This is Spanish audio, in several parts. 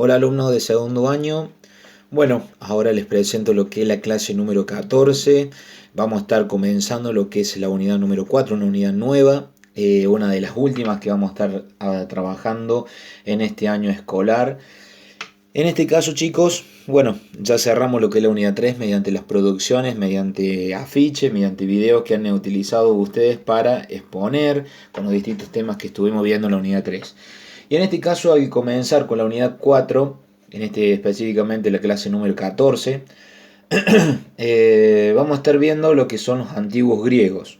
Hola alumnos de segundo año. Bueno, ahora les presento lo que es la clase número 14. Vamos a estar comenzando lo que es la unidad número 4, una unidad nueva, una de las últimas que vamos a estar trabajando en este año escolar. En este caso, chicos, bueno, ya cerramos lo que es la unidad 3 mediante las producciones, mediante afiches, mediante videos que han utilizado ustedes para exponer con los distintos temas que estuvimos viendo en la unidad 3. Y en este caso hay que comenzar con la unidad 4, en este específicamente la clase número 14. Vamos a estar viendo lo que son los antiguos griegos.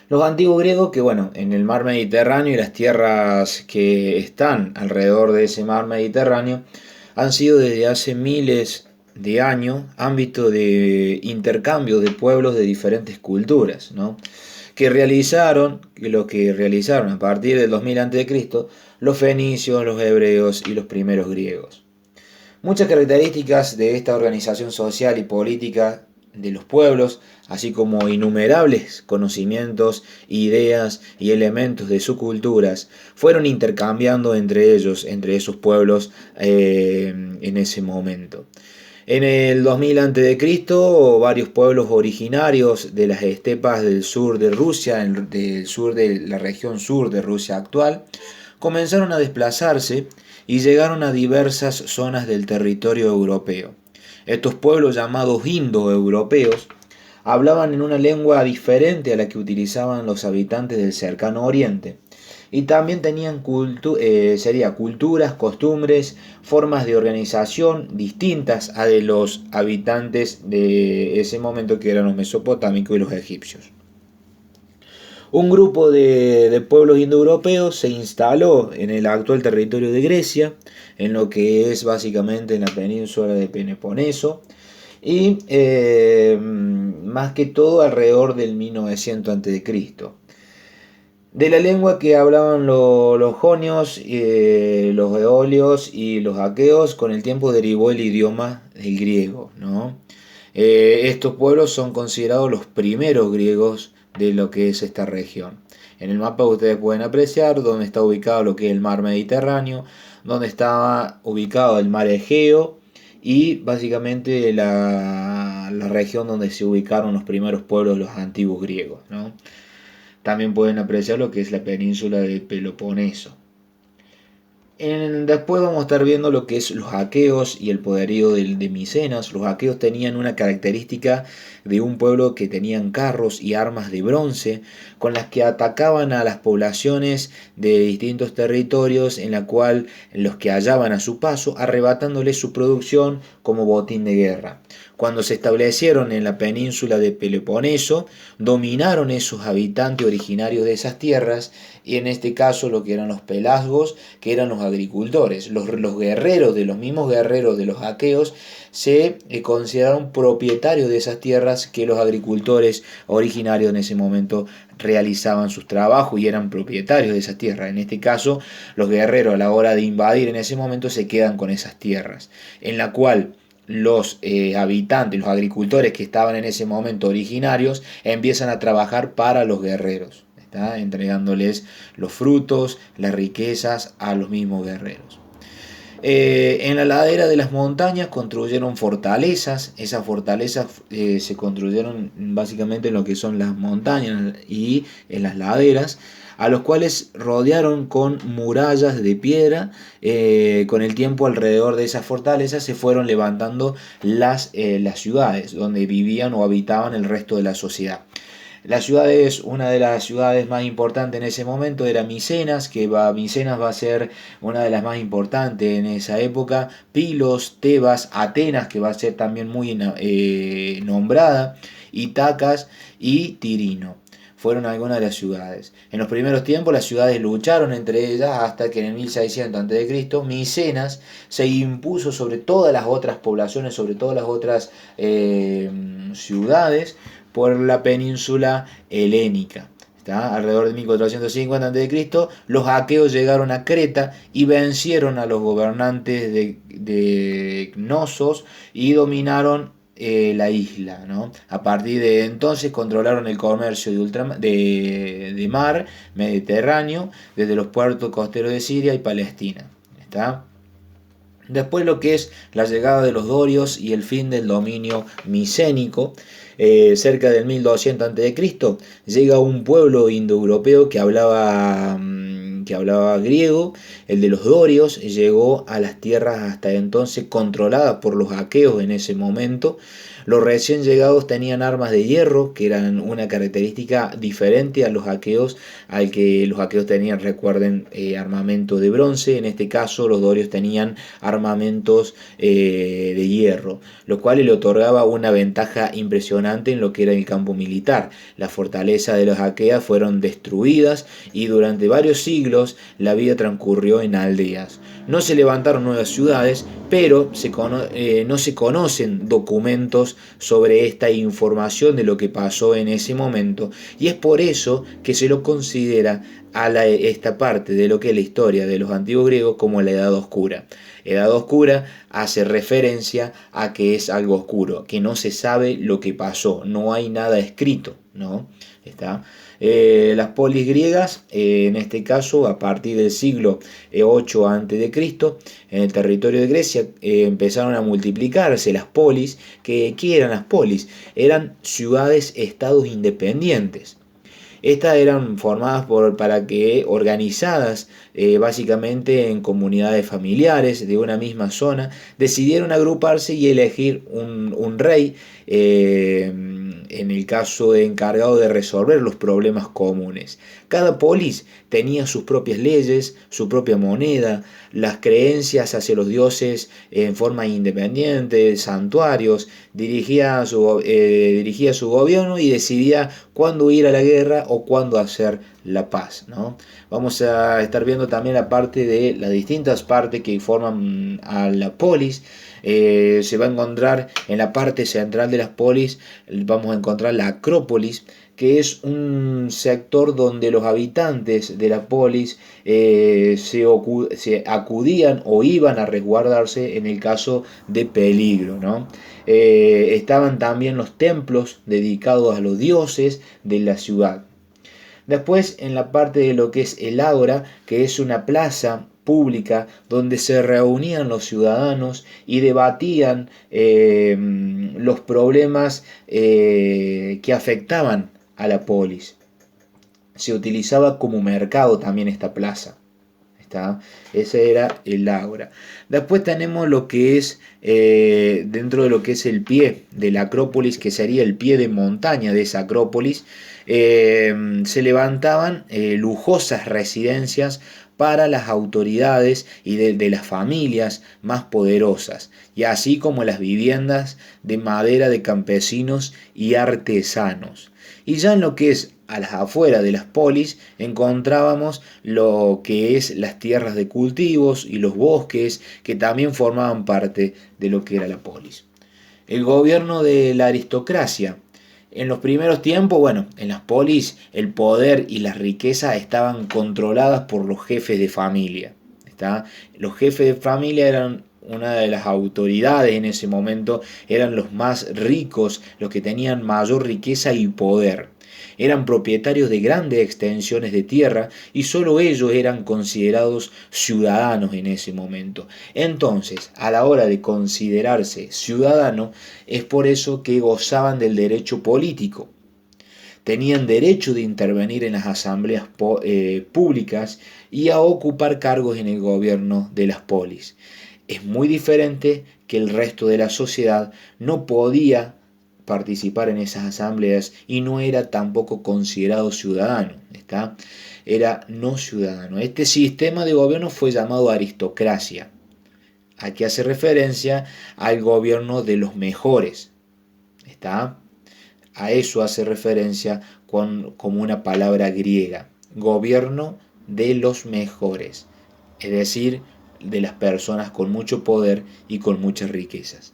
Los antiguos griegos que, bueno, en el mar Mediterráneo y las tierras que están alrededor de ese mar Mediterráneo han sido desde hace miles de años ámbito de intercambio de pueblos de diferentes culturas, ¿no? Lo que realizaron a partir del 2000 a.C. los fenicios, los hebreos y los primeros griegos. Muchas características de esta organización social y política de los pueblos, así como innumerables conocimientos, ideas y elementos de sus culturas, fueron intercambiando entre ellos, entre esos pueblos en ese momento. En el 2000 a.C., varios pueblos originarios de las estepas del sur de Rusia, del sur de la región sur de Rusia actual, comenzaron a desplazarse y llegaron a diversas zonas del territorio europeo. Estos pueblos llamados indoeuropeos hablaban en una lengua diferente a la que utilizaban los habitantes del cercano oriente y también tenían culturas, costumbres, formas de organización distintas a de los habitantes de ese momento que eran los mesopotámicos y los egipcios. Un grupo de pueblos indoeuropeos se instaló en el actual territorio de Grecia, en lo que es básicamente en la península de Peloponeso, y más que todo alrededor del 1900 a.C. De la lengua que hablaban los jonios, los eolios y los aqueos, con el tiempo derivó el idioma del griego, ¿no? Estos pueblos son considerados los primeros griegos de lo que es esta región. En el mapa ustedes pueden apreciar dónde está ubicado lo que es el mar Mediterráneo, dónde estaba ubicado el mar Egeo y básicamente la región donde se ubicaron los primeros pueblos, los antiguos griegos, ¿no? También pueden apreciar lo que es la península del Peloponeso. Después vamos a estar viendo lo que es los aqueos y el poderío de Micenas. Los aqueos tenían una característica de un pueblo que tenían carros y armas de bronce con las que atacaban a las poblaciones de distintos territorios en la cual los que hallaban a su paso arrebatándoles su producción como botín de guerra. Cuando se establecieron en la península de Peloponeso, dominaron esos habitantes originarios de esas tierras y en este caso lo que eran los pelasgos, que eran los agricultores. Los guerreros de los mismos guerreros de los aqueos se consideraron propietarios de esas tierras que los agricultores originarios en ese momento realizaban sus trabajos y eran propietarios de esas tierras. En este caso, los guerreros a la hora de invadir en ese momento se quedan con esas tierras, en la cual los habitantes, los agricultores que estaban en ese momento originarios, empiezan a trabajar para los guerreros, ¿está? Entregándoles los frutos, las riquezas a los mismos guerreros. En la ladera de las montañas construyeron fortalezas. Esas fortalezas se construyeron básicamente en lo que son las montañas y en las laderas, a los cuales rodearon con murallas de piedra. Con el tiempo alrededor de esas fortalezas se fueron levantando las ciudades donde vivían o habitaban el resto de la sociedad. Una de las ciudades más importantes en ese momento era Micenas, Micenas va a ser una de las más importantes en esa época. Pilos, Tebas, Atenas, que va a ser también muy nombrada, Itacas y Tirino. Fueron algunas de las ciudades. En los primeros tiempos las ciudades lucharon entre ellas hasta que en el 1600 a.C. Micenas se impuso sobre todas las otras poblaciones, sobre todas las otras ciudades por la península helénica. ¿Está? Alrededor de 1450 a.C., los aqueos llegaron a Creta y vencieron a los gobernantes de Cnosos y dominaron la isla, ¿no? A partir de entonces controlaron el comercio de mar Mediterráneo desde los puertos costeros de Siria y Palestina. ¿Está? Después lo que es la llegada de los dorios y el fin del dominio micénico, cerca del 1200 a.C., llega un pueblo indoeuropeo que hablaba griego, el de los dorios, llegó a las tierras hasta entonces controladas por los aqueos en ese momento. Los recién llegados tenían armas de hierro, que eran una característica diferente a los aqueos, al que los aqueos tenían, recuerden, armamento de bronce. En este caso los dorios tenían armamentos de hierro, lo cual le otorgaba una ventaja impresionante en lo que era el campo militar. Las fortalezas de los aqueas fueron destruidas y durante varios siglos la vida transcurrió en aldeas. No se levantaron nuevas ciudades, pero no se conocen documentos sobre esta información de lo que pasó en ese momento, y es por eso que se lo considera a esta parte de lo que es la historia de los antiguos griegos como la Edad Oscura. Edad Oscura hace referencia a que es algo oscuro, que no se sabe lo que pasó, no hay nada escrito, ¿no? ¿Está? Las polis griegas, en este caso a partir del siglo 8 a.C., en el territorio de Grecia empezaron a multiplicarse las polis. ¿Qué eran las polis? Eran ciudades-estados independientes. Estas eran formadas organizadas básicamente en comunidades familiares de una misma zona, decidieron agruparse y elegir un rey, en el caso de encargado de resolver los problemas comunes. Cada polis tenía sus propias leyes, su propia moneda, las creencias hacia los dioses en forma independiente, santuarios, dirigía su gobierno y decidía cuándo ir a la guerra o cuándo hacer la paz, ¿no? Vamos a estar viendo también la parte de las distintas partes que forman a la polis. Se va a encontrar en la parte central de las polis, vamos a encontrar la Acrópolis, que es un sector donde los habitantes de la polis se acudían o iban a resguardarse en el caso de peligro, ¿no? Estaban también los templos dedicados a los dioses de la ciudad. Después, en la parte de lo que es el ágora, que es una plaza pública donde se reunían los ciudadanos y debatían los problemas que afectaban a la polis. Se utilizaba como mercado también esta plaza. ¿Está? Ese era el ágora. Después tenemos lo que es, dentro de lo que es el pie de la Acrópolis, que sería el pie de montaña de esa Acrópolis, se levantaban lujosas residencias para las autoridades y de las familias más poderosas, y así como las viviendas de madera de campesinos y artesanos. Y ya en lo que es a las afueras de las polis encontrábamos lo que es las tierras de cultivos y los bosques, que también formaban parte de lo que era la polis. El gobierno de la aristocracia. En los primeros tiempos, bueno, en las polis el poder y las riquezas estaban controladas por los jefes de familia. ¿Está? Los jefes de familia eran una de las autoridades en ese momento, eran los más ricos, los que tenían mayor riqueza y poder. Eran propietarios de grandes extensiones de tierra y solo ellos eran considerados ciudadanos en ese momento. Entonces, a la hora de considerarse ciudadano, es por eso que gozaban del derecho político. Tenían derecho de intervenir en las asambleas públicas y a ocupar cargos en el gobierno de las polis. Es muy diferente que el resto de la sociedad no podía participar en esas asambleas y no era tampoco considerado ciudadano, ¿está? Era no ciudadano. Este sistema de gobierno fue llamado aristocracia. Aquí hace referencia al gobierno de los mejores, ¿está? A eso hace referencia como una palabra griega, gobierno de los mejores, es decir, de las personas con mucho poder y con muchas riquezas.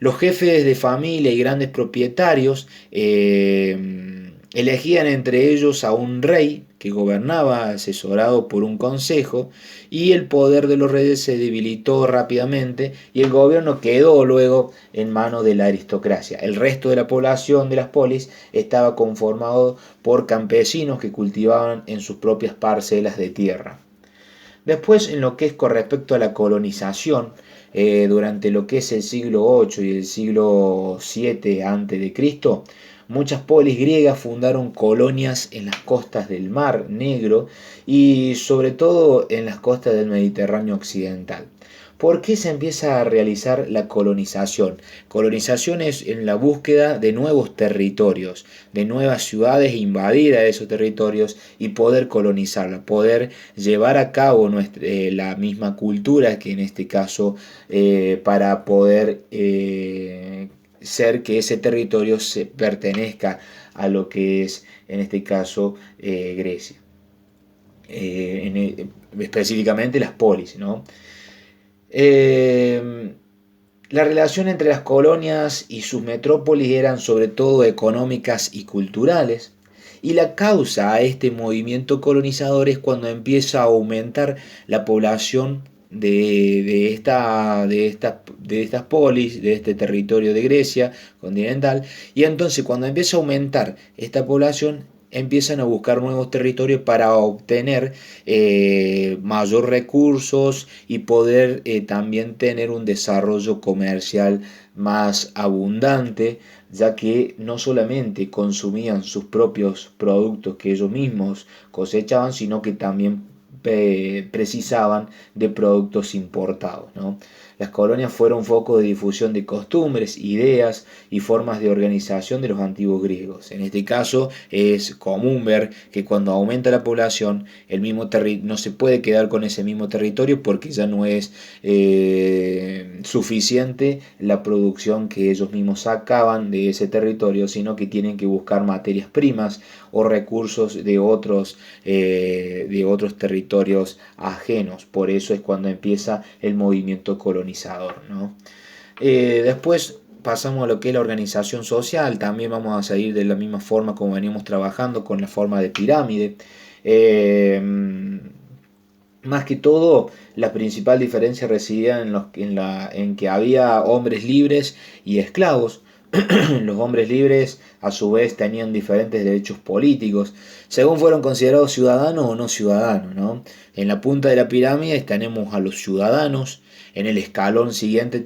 Los jefes de familia y grandes propietarios elegían entre ellos a un rey que gobernaba asesorado por un consejo, y el poder de los reyes se debilitó rápidamente y el gobierno quedó luego en manos de la aristocracia. El resto de la población de las polis estaba conformado por campesinos que cultivaban en sus propias parcelas de tierra. Después, en lo que es con respecto a la colonización, durante lo que es el siglo VIII y el siglo VII antes de Cristo, muchas polis griegas fundaron colonias en las costas del Mar Negro y sobre todo en las costas del Mediterráneo occidental. ¿Por qué se empieza a realizar la colonización? Colonización es en la búsqueda de nuevos territorios, de nuevas ciudades, invadir a esos territorios y poder colonizarla, poder llevar a cabo la misma cultura, que en este caso para poder ser que ese territorio se pertenezca a lo que es en este caso Grecia. Específicamente las polis, ¿no? Eh, la relación entre las colonias y sus metrópolis eran sobre todo económicas y culturales, y la causa a este movimiento colonizador es cuando empieza a aumentar la población de estas polis, de este territorio de Grecia continental, y entonces cuando empieza a aumentar esta población, empiezan a buscar nuevos territorios para obtener mayor recursos y poder también tener un desarrollo comercial más abundante, ya que no solamente consumían sus propios productos que ellos mismos cosechaban, sino que también precisaban de productos importados, ¿no? Las colonias fueron foco de difusión de costumbres, ideas y formas de organización de los antiguos griegos. En este caso es común ver que cuando aumenta la población, no se puede quedar con ese mismo territorio porque ya no es suficiente la producción que ellos mismos sacaban de ese territorio, sino que tienen que buscar materias primas o recursos de otros territorios ajenos. Por eso es cuando empieza el movimiento colonizador, ¿no? Después pasamos a lo que es la organización social. También vamos a seguir de la misma forma como venimos trabajando con la forma de pirámide. Eh, Más que todo, la principal diferencia residía en que había hombres libres y esclavos. Los hombres libres a su vez tenían diferentes derechos políticos, según fueron considerados ciudadanos o no ciudadanos, ¿no? En la punta de la pirámide tenemos a los ciudadanos, en el escalón siguiente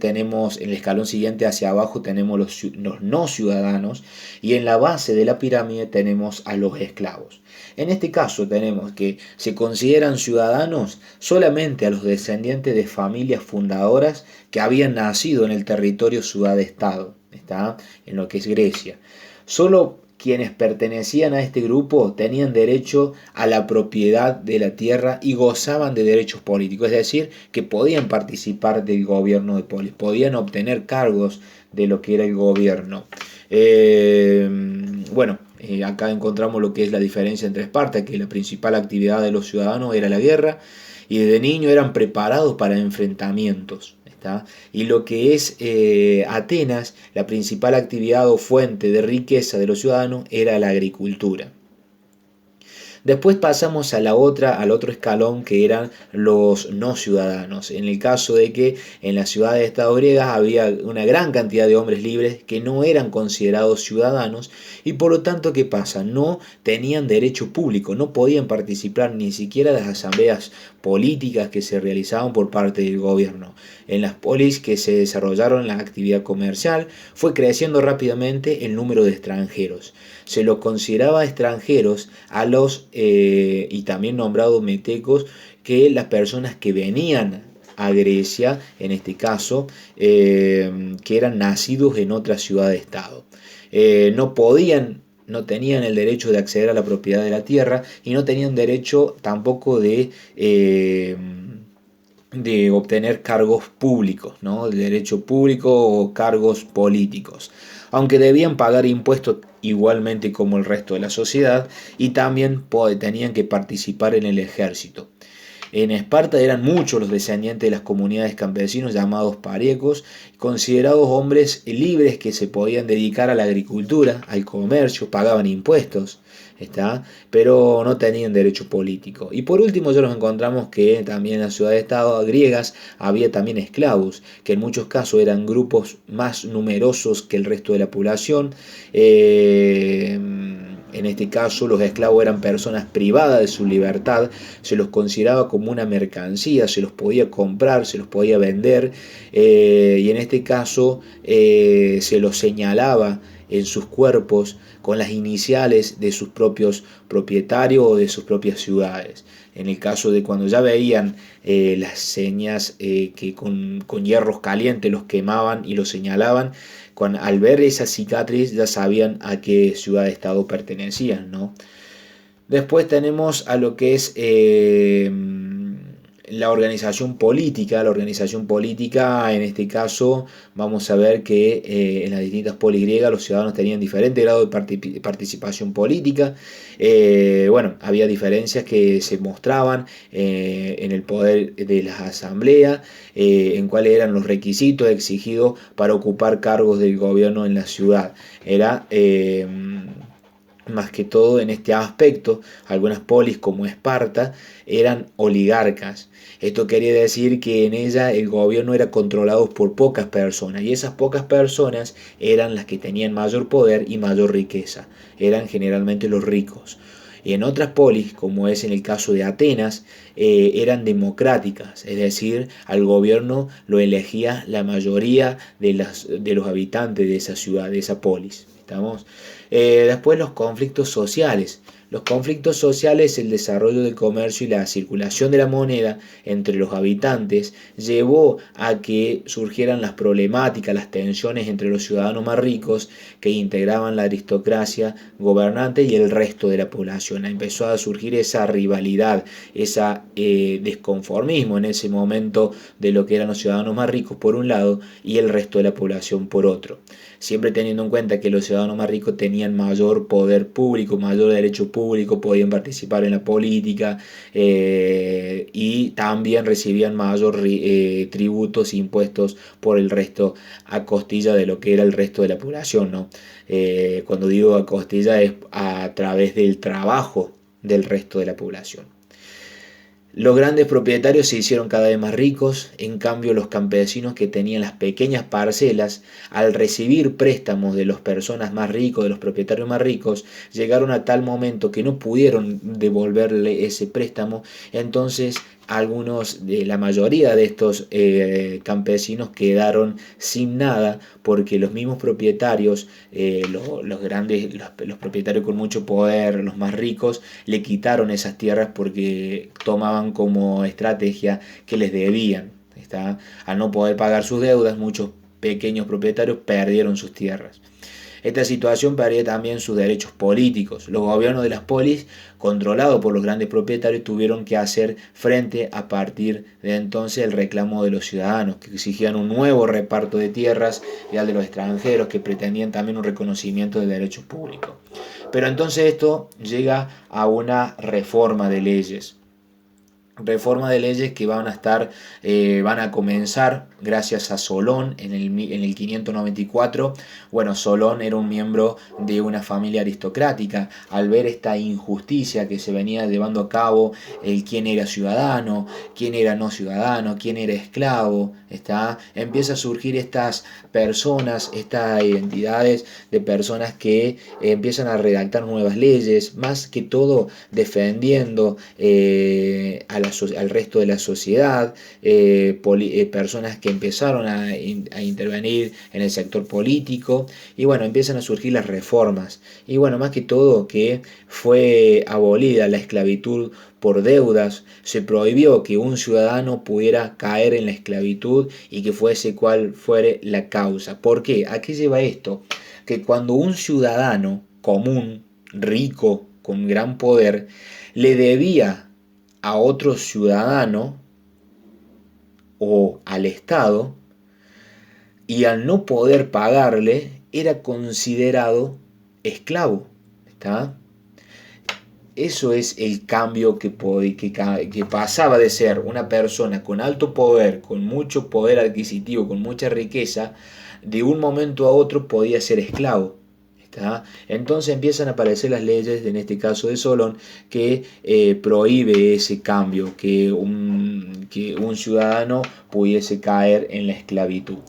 hacia abajo tenemos los no ciudadanos y en la base de la pirámide tenemos a los esclavos. En este caso tenemos que se consideran ciudadanos solamente a los descendientes de familias fundadoras que habían nacido en el territorio ciudad-estado, está en lo que es Grecia. Solo quienes pertenecían a este grupo tenían derecho a la propiedad de la tierra y gozaban de derechos políticos, es decir, que podían participar del gobierno de polis, podían obtener cargos de lo que era el gobierno. Eh, Acá encontramos lo que es la diferencia entre Esparta, que la principal actividad de los ciudadanos era la guerra y desde niño eran preparados para enfrentamientos. ¿Está? Y lo que es Atenas, la principal actividad o fuente de riqueza de los ciudadanos era la agricultura. Después pasamos al otro escalón que eran los no ciudadanos. En el caso de que en las ciudades de estado griegas había una gran cantidad de hombres libres que no eran considerados ciudadanos y por lo tanto, ¿qué pasa? No tenían derecho público, no podían participar ni siquiera de las asambleas políticas que se realizaban por parte del gobierno. En las polis que se desarrollaron la actividad comercial fue creciendo rápidamente el número de extranjeros. Se los consideraba extranjeros a los y también nombrados metecos, que las personas que venían a Grecia, en este caso, que eran nacidos en otra ciudad-estado. No tenían el derecho de acceder a la propiedad de la tierra y no tenían derecho tampoco de obtener cargos públicos, ¿no? De derecho público o cargos políticos, aunque debían pagar impuestos igualmente como el resto de la sociedad y también tenían que participar en el ejército. En Esparta eran muchos los descendientes de las comunidades campesinos llamados pariecos, considerados hombres libres que se podían dedicar a la agricultura, al comercio, pagaban impuestos, ¿está? Pero no tenían derecho político. Y por último ya nos encontramos que también en las ciudades-estado griegas había también esclavos, que en muchos casos eran grupos más numerosos que el resto de la población. En este caso, los esclavos eran personas privadas de su libertad, se los consideraba como una mercancía, se los podía comprar, se los podía vender, y en este caso se los señalaba en sus cuerpos con las iniciales de sus propios propietarios o de sus propias ciudades. En el caso de cuando ya veían las señas que con hierros calientes los quemaban y los señalaban, al ver esa cicatriz ya sabían a qué ciudad-estado pertenecían, ¿no? Después tenemos a lo que es la organización política. La organización política, en este caso, vamos a ver que en las distintas polis griegas los ciudadanos tenían diferente grado de participación política. Bueno, había diferencias que se mostraban en el poder de las asambleas, en cuáles eran los requisitos exigidos para ocupar cargos del gobierno en la ciudad. Era más que todo en este aspecto, algunas polis como Esparta eran oligarcas. Esto quería decir que en ella el gobierno era controlado por pocas personas, y esas pocas personas eran las que tenían mayor poder y mayor riqueza. Eran generalmente los ricos. Y en otras polis, como es en el caso de Atenas, eran democráticas, es decir, al gobierno lo elegía la mayoría de los habitantes de esa ciudad, de esa polis. ¿Estamos? Después los conflictos sociales. Los conflictos sociales, el desarrollo del comercio y la circulación de la moneda entre los habitantes llevó a que surgieran las problemáticas, las tensiones entre los ciudadanos más ricos que integraban la aristocracia gobernante y el resto de la población. Empezó a surgir esa rivalidad, ese desconformismo en ese momento de lo que eran los ciudadanos más ricos por un lado y el resto de la población por otro. Siempre teniendo en cuenta que los ciudadanos más ricos tenían mayor poder público, mayor derecho público, podían participar en la política y también recibían mayor tributos e impuestos por el resto a costilla de lo que era el resto de la población, ¿no? Cuando digo a costilla es a través del trabajo del resto de la población. Los grandes propietarios se hicieron cada vez más ricos, en cambio los campesinos que tenían las pequeñas parcelas, al recibir préstamos de las personas más ricos, de los propietarios más ricos, llegaron a tal momento que no pudieron devolverle ese préstamo, entonces la mayoría de estos campesinos quedaron sin nada porque los mismos propietarios, los propietarios con mucho poder, los más ricos, le quitaron esas tierras porque tomaban como estrategia que les debían. ¿Está? Al no poder pagar sus deudas, muchos pequeños propietarios perdieron sus tierras. Esta situación perdía también sus derechos políticos. Los gobiernos de las polis, controlados por los grandes propietarios, tuvieron que hacer frente a partir de entonces el reclamo de los ciudadanos, que exigían un nuevo reparto de tierras y al de los extranjeros, que pretendían también un reconocimiento de derechos públicos. Pero entonces esto llega a una reforma de leyes. Reforma de leyes que van a comenzar gracias a Solón en el 594. Bueno, Solón era un miembro de una familia aristocrática. Al ver esta injusticia que se venía llevando a cabo, el quién era ciudadano, quién era no ciudadano, quién era esclavo, empieza a surgir estas personas, estas identidades de personas que empiezan a redactar nuevas leyes, más que todo defendiendo al resto de la sociedad, personas que empezaron a intervenir en el sector político, y bueno, empiezan a surgir las reformas, y bueno, más que todo que fue abolida la esclavitud por deudas, se prohibió que un ciudadano pudiera caer en la esclavitud y que fuese cual fuere la causa. ¿Por qué? ¿A qué lleva esto? Que cuando un ciudadano común, rico, con gran poder, le debía a otro ciudadano o al Estado, y al no poder pagarle era considerado esclavo. ¿Está? Eso es el cambio que pasaba de ser una persona con alto poder, con mucho poder adquisitivo, con mucha riqueza, de un momento a otro podía ser esclavo. ¿Está? Entonces empiezan a aparecer las leyes, en este caso de Solón, que prohíbe ese cambio, que un ciudadano pudiese caer en la esclavitud.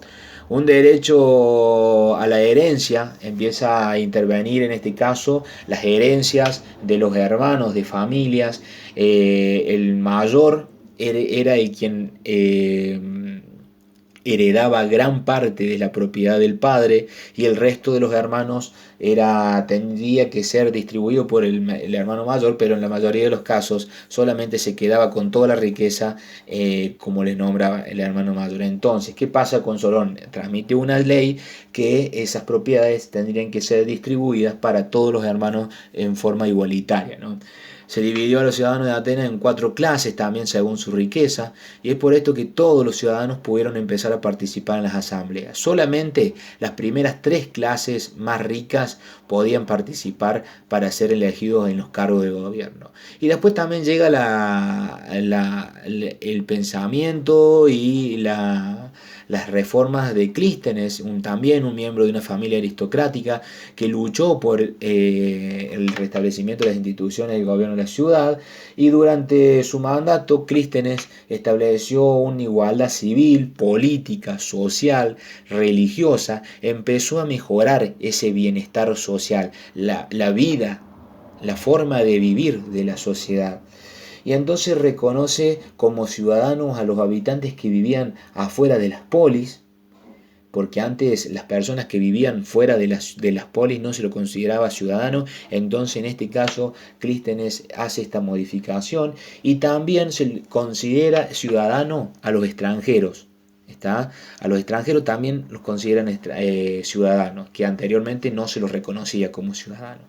Un derecho a la herencia, empieza a intervenir en este caso las herencias de los hermanos, de familias. El mayor era el quien heredaba gran parte de la propiedad del padre, y el resto de los hermanos tendría que ser distribuido por el hermano mayor, pero en la mayoría de los casos solamente se quedaba con toda la riqueza, como le nombraba el hermano mayor. Entonces, ¿qué pasa con Solón? Transmite una ley que esas propiedades tendrían que ser distribuidas para todos los hermanos en forma igualitaria, ¿no? Se dividió a los ciudadanos de Atenas en 4 clases también según su riqueza, y es por esto que todos los ciudadanos pudieron empezar a participar en las asambleas. Solamente las primeras 3 clases más ricas podían participar para ser elegidos en los cargos de gobierno. Y después también llega el pensamiento y las reformas de Clístenes, también un miembro de una familia aristocrática que luchó por el restablecimiento de las instituciones del gobierno de la ciudad, y durante su mandato Clístenes estableció una igualdad civil, política, social, religiosa, empezó a mejorar ese bienestar social, la vida, la forma de vivir de la sociedad. Y entonces reconoce como ciudadanos a los habitantes que vivían afuera de las polis, porque antes las personas que vivían fuera de las polis no se lo consideraba ciudadano. Entonces en este caso Clístenes hace esta modificación, y también se considera ciudadano a los extranjeros. ¿Está? A los extranjeros también los consideran ciudadanos, que anteriormente no se los reconocía como ciudadanos.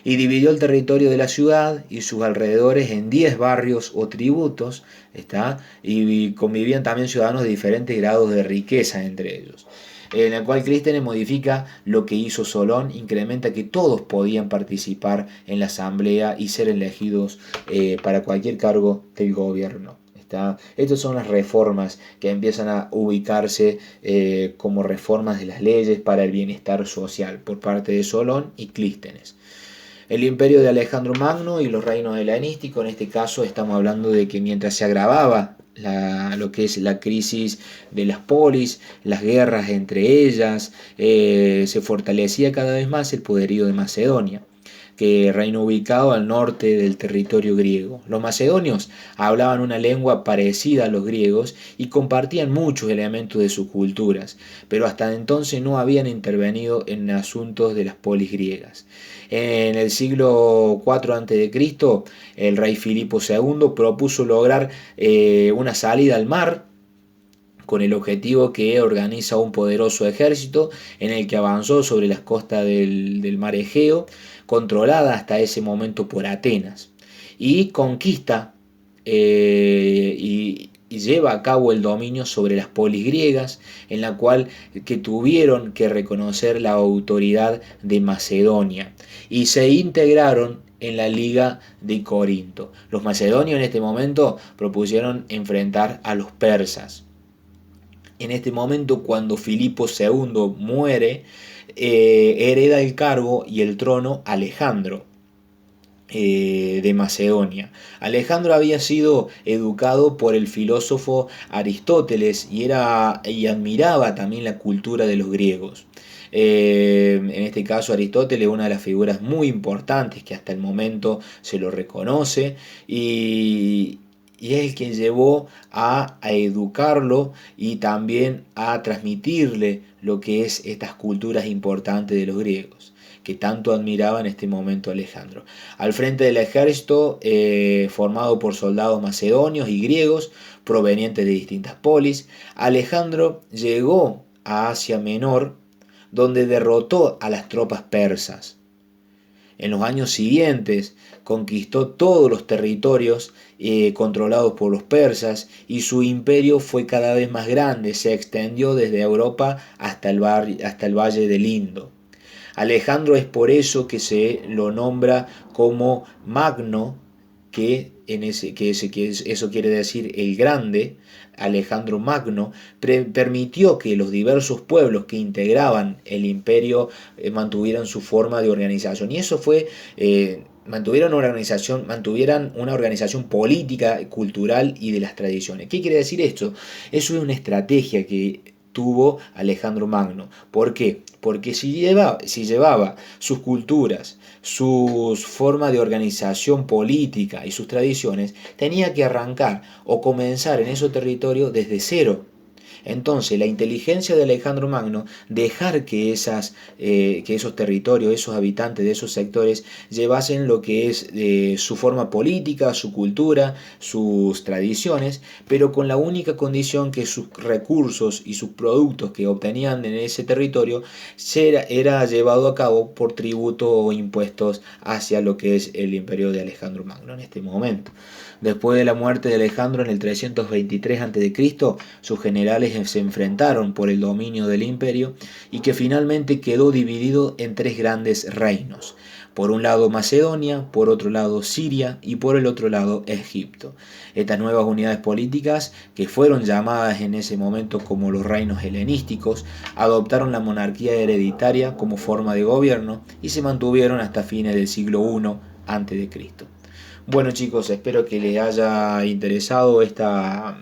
Y dividió el territorio de la ciudad y sus alrededores en 10 barrios o tributos, ¿está? Y convivían también ciudadanos de diferentes grados de riqueza entre ellos. En el cual Clístenes modifica lo que hizo Solón, incrementa que todos podían participar en la asamblea y ser elegidos para cualquier cargo del gobierno. Estas son las reformas que empiezan a ubicarse como reformas de las leyes para el bienestar social por parte de Solón y Clístenes. El imperio de Alejandro Magno y los reinos helenísticos, en este caso estamos hablando de que mientras se agravaba lo que es la crisis de las polis, las guerras entre ellas, se fortalecía cada vez más el poderío de Macedonia, que reino ubicado al norte del territorio griego. Los macedonios hablaban una lengua parecida a los griegos y compartían muchos elementos de sus culturas, pero hasta entonces no habían intervenido en asuntos de las polis griegas. En el siglo IV a.C., el rey Filipo II propuso lograr una salida al mar, con el objetivo que organiza un poderoso ejército en el que avanzó sobre las costas del mar Egeo, controlada hasta ese momento por Atenas, y conquista y lleva a cabo el dominio sobre las polis griegas, en la cual que tuvieron que reconocer la autoridad de Macedonia y se integraron en la Liga de Corinto. Los macedonios en este momento propusieron enfrentar a los persas. En este momento, cuando Filipo II muere, hereda el cargo y el trono Alejandro de Macedonia. Alejandro había sido educado por el filósofo Aristóteles y admiraba también la cultura de los griegos. En este caso Aristóteles es una de las figuras muy importantes que hasta el momento se lo reconoce, y es el que llevó a educarlo y también a transmitirle lo que es estas culturas importantes de los griegos, que tanto admiraba en este momento Alejandro. Al frente del ejército, formado por soldados macedonios y griegos provenientes de distintas polis, Alejandro llegó a Asia Menor, donde derrotó a las tropas persas. En los años siguientes conquistó todos los territorios controlados por los persas, y su imperio fue cada vez más grande, se extendió desde Europa hasta el valle del Indo. Alejandro es por eso que se lo nombra como Magno, que eso quiere decir el grande. Alejandro Magno permitió que los diversos pueblos que integraban el imperio mantuvieran su forma de organización, y eso fue mantuvieran una organización política, cultural y de las tradiciones. ¿Qué quiere decir esto? Eso es una estrategia que tuvo Alejandro Magno. ¿Por qué? Porque si llevaba sus culturas, sus formas de organización política y sus tradiciones, tenía que arrancar o comenzar en esos territorios desde cero. Entonces, la inteligencia de Alejandro Magno, dejar que esos territorios, esos habitantes de esos sectores, llevasen lo que es su forma política, su cultura, sus tradiciones, pero con la única condición que sus recursos y sus productos que obtenían en ese territorio era llevado a cabo por tributo o impuestos hacia lo que es el imperio de Alejandro Magno en este momento. Después de la muerte de Alejandro en el 323 a.C., sus generales se enfrentaron por el dominio del imperio y que finalmente quedó dividido en tres grandes reinos. Por un lado Macedonia, por otro lado Siria y por el otro lado Egipto. Estas nuevas unidades políticas, que fueron llamadas en ese momento como los reinos helenísticos, adoptaron la monarquía hereditaria como forma de gobierno y se mantuvieron hasta fines del siglo I a.C. Bueno chicos, espero que les haya interesado esta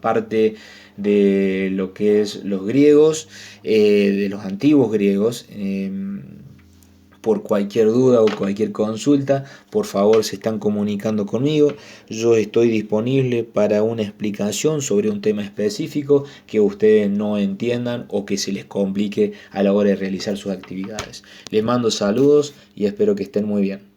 parte de lo que es los griegos, de los antiguos griegos. Por cualquier duda o cualquier consulta, por favor se están comunicando conmigo. Yo estoy disponible para una explicación sobre un tema específico que ustedes no entiendan o que se les complique a la hora de realizar sus actividades. Les mando saludos y espero que estén muy bien.